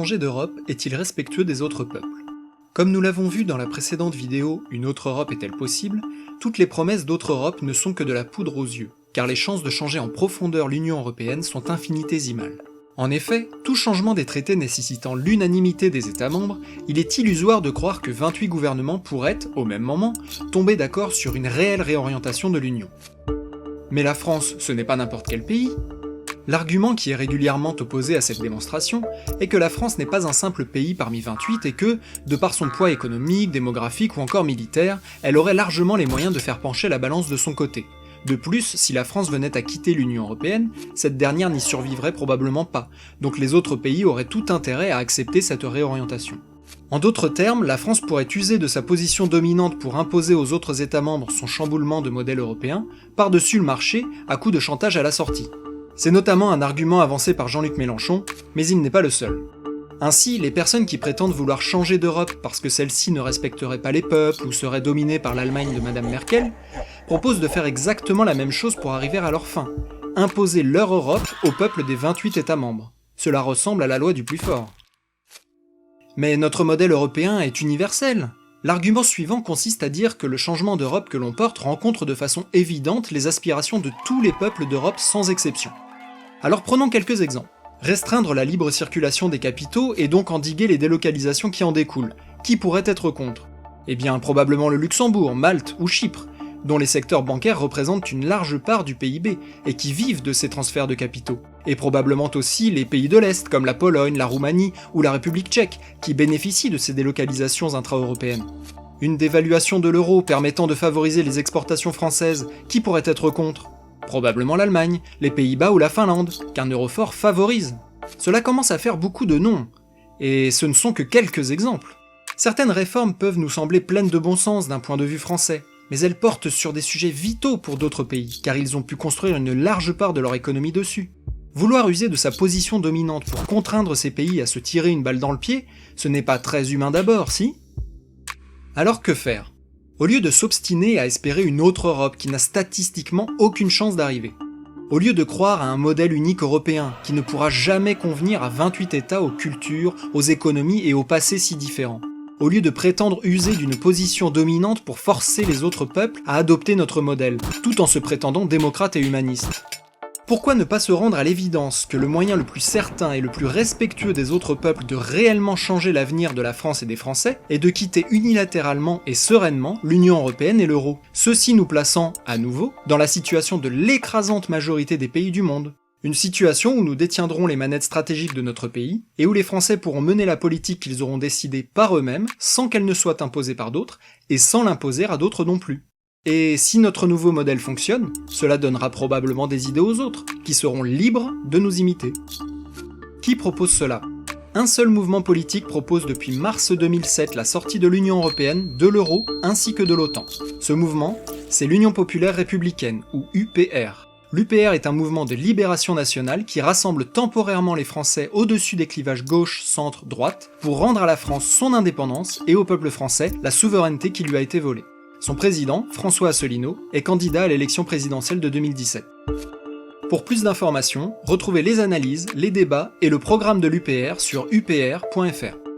Changer d'Europe est-il respectueux des autres peuples? Comme nous l'avons vu dans la précédente vidéo « Une autre Europe est-elle possible?», toutes les promesses d'autre Europe ne sont que de la poudre aux yeux, car les chances de changer en profondeur l'Union européenne sont infinitésimales. En effet, tout changement des traités nécessitant l'unanimité des États membres, il est illusoire de croire que 28 gouvernements pourraient, au même moment, tomber d'accord sur une réelle réorientation de l'Union. Mais la France, ce n'est pas n'importe quel pays. L'argument qui est régulièrement opposé à cette démonstration est que la France n'est pas un simple pays parmi 28 et que, de par son poids économique, démographique ou encore militaire, elle aurait largement les moyens de faire pencher la balance de son côté. De plus, si la France venait à quitter l'Union européenne, cette dernière n'y survivrait probablement pas, donc les autres pays auraient tout intérêt à accepter cette réorientation. En d'autres termes, la France pourrait user de sa position dominante pour imposer aux autres États membres son chamboulement de modèle européen, par-dessus le marché, à coup de chantage à la sortie. C'est notamment un argument avancé par Jean-Luc Mélenchon, mais il n'est pas le seul. Ainsi, les personnes qui prétendent vouloir changer d'Europe parce que celle-ci ne respecterait pas les peuples ou serait dominée par l'Allemagne de Madame Merkel, proposent de faire exactement la même chose pour arriver à leur fin, imposer leur Europe au peuple des 28 États membres. Cela ressemble à la loi du plus fort. Mais notre modèle européen est universel. L'argument suivant consiste à dire que le changement d'Europe que l'on porte rencontre de façon évidente les aspirations de tous les peuples d'Europe sans exception. Alors prenons quelques exemples. Restreindre la libre circulation des capitaux et donc endiguer les délocalisations qui en découlent. Qui pourrait être contre? Eh bien probablement le Luxembourg, Malte ou Chypre, dont les secteurs bancaires représentent une large part du PIB et qui vivent de ces transferts de capitaux. Et probablement aussi les pays de l'Est comme la Pologne, la Roumanie ou la République tchèque, qui bénéficient de ces délocalisations intra-européennes. Une dévaluation de l'euro permettant de favoriser les exportations françaises, qui pourrait être contre? Probablement l'Allemagne, les Pays-Bas ou la Finlande, qu'un euro fort favorise. Cela commence à faire beaucoup de noms, et ce ne sont que quelques exemples. Certaines réformes peuvent nous sembler pleines de bon sens d'un point de vue français, mais elles portent sur des sujets vitaux pour d'autres pays, car ils ont pu construire une large part de leur économie dessus. Vouloir user de sa position dominante pour contraindre ces pays à se tirer une balle dans le pied, ce n'est pas très humain d'abord, si? Alors que faire? Au lieu de s'obstiner à espérer une autre Europe qui n'a statistiquement aucune chance d'arriver. Au lieu de croire à un modèle unique européen qui ne pourra jamais convenir à 28 États aux cultures, aux économies et aux passés si différents. Au lieu de prétendre user d'une position dominante pour forcer les autres peuples à adopter notre modèle, tout en se prétendant démocrate et humaniste. Pourquoi ne pas se rendre à l'évidence que le moyen le plus certain et le plus respectueux des autres peuples de réellement changer l'avenir de la France et des Français est de quitter unilatéralement et sereinement l'Union européenne et l'euro, ceci nous plaçant, à nouveau, dans la situation de l'écrasante majorité des pays du monde. Une situation où nous détiendrons les manettes stratégiques de notre pays, et où les Français pourront mener la politique qu'ils auront décidée par eux-mêmes, sans qu'elle ne soit imposée par d'autres, et sans l'imposer à d'autres non plus. Et si notre nouveau modèle fonctionne, cela donnera probablement des idées aux autres, qui seront libres de nous imiter. Qui propose cela? Un seul mouvement politique propose depuis mars 2007 la sortie de l'Union européenne, de l'euro ainsi que de l'OTAN. Ce mouvement, c'est l'Union populaire républicaine, ou UPR. L'UPR est un mouvement de libération nationale qui rassemble temporairement les Français au-dessus des clivages gauche, centre, droite, pour rendre à la France son indépendance et au peuple français la souveraineté qui lui a été volée. Son président, François Asselineau, est candidat à l'élection présidentielle de 2017. Pour plus d'informations, retrouvez les analyses, les débats et le programme de l'UPR sur upr.fr.